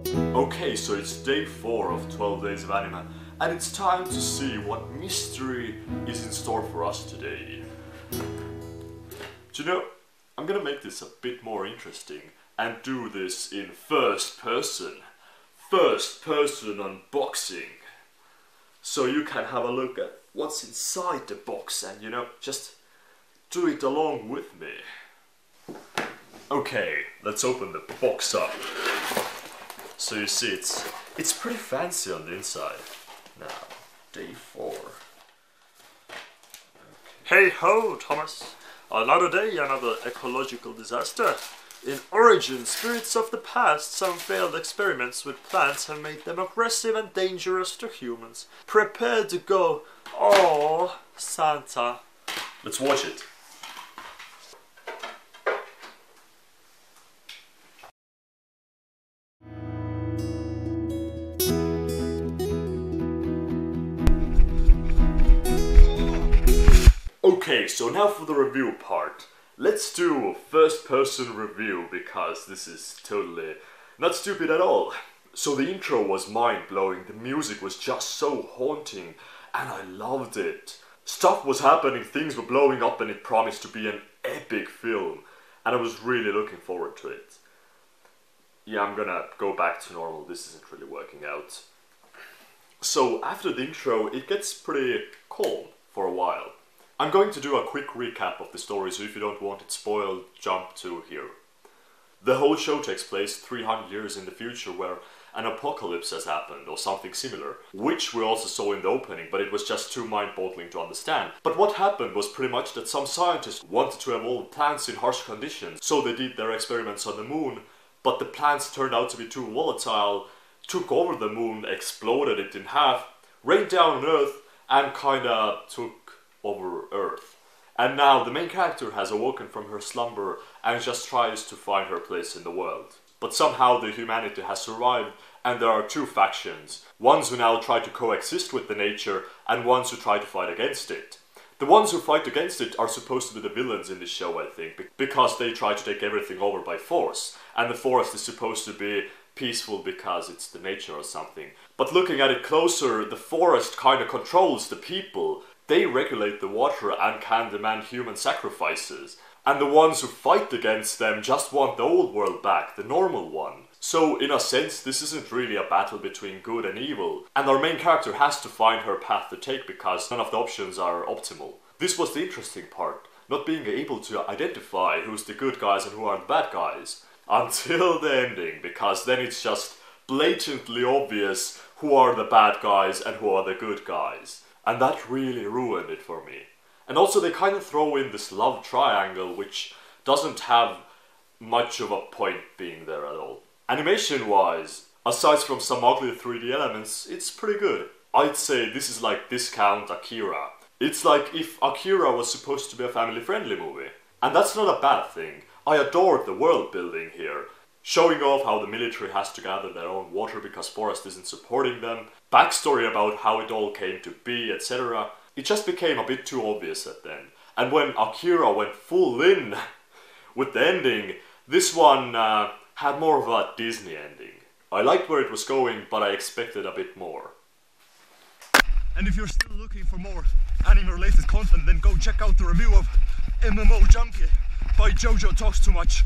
Okay, so it's day 4 of 12 Days of Anime, and it's time to see what mystery is in store for us today. Do you know, I'm gonna make this a bit more interesting and do this in first person. First person unboxing. So you can have a look at what's inside the box and, you know, just do it along with me. Okay, let's open the box up. So you see, it's pretty fancy on the inside. Now, day 4. Hey ho, Thomas. Another day, another ecological disaster. In Origin, spirits of the past, some failed experiments with plants have made them aggressive and dangerous to humans. Prepare to go, oh, Santa. Let's watch it. Okay, so now for the review part. Let's do a first person review because this is totally not stupid at all. So the intro was mind blowing, the music was just so haunting and I loved it. Stuff was happening, things were blowing up and it promised to be an epic film and I was really looking forward to it. Yeah, I'm gonna go back to normal, this isn't really working out. So after the intro it gets pretty calm for a while. I'm going to do a quick recap of the story, so if you don't want it spoiled, jump to here. The whole show takes place 300 years in the future where an apocalypse has happened, or something similar, which we also saw in the opening, but it was just too mind-boggling to understand. But what happened was pretty much that some scientists wanted to evolve plants in harsh conditions, so they did their experiments on the moon, but the plants turned out to be too volatile, took over the moon, exploded it in half, rained down on Earth, and kinda took over Earth. And now the main character has awoken from her slumber and just tries to find her place in the world. But somehow the humanity has survived and there are two factions. Ones who now try to coexist with the nature and ones who try to fight against it. The ones who fight against it are supposed to be the villains in this show, I think, because they try to take everything over by force. And the forest is supposed to be peaceful because it's the nature or something. But looking at it closer, the forest kind of controls the people. They regulate the water and can demand human sacrifices. And the ones who fight against them just want the old world back, the normal one. So in a sense, this isn't really a battle between good and evil. And our main character has to find her path to take because none of the options are optimal. This was the interesting part, not being able to identify who's the good guys and who are the bad guys. Until the ending, because then it's just blatantly obvious who are the bad guys and who are the good guys. And that really ruined it for me. And also they kind of throw in this love triangle which doesn't have much of a point being there at all. Animation wise, aside from some ugly 3D elements, it's pretty good. I'd say this is like discount Akira. It's like if Akira was supposed to be a family friendly movie. And that's not a bad thing. I adored the world building here. Showing off how the military has to gather their own water because forest isn't supporting them, backstory about how it all came to be, etc. It just became a bit too obvious at then. And when Akira went full in with the ending, this one had more of a Disney ending. I liked where it was going, but I expected a bit more. And if you're still looking for more anime-related content, then go check out the review of MMO Junkie by Jojo Talks Too Much.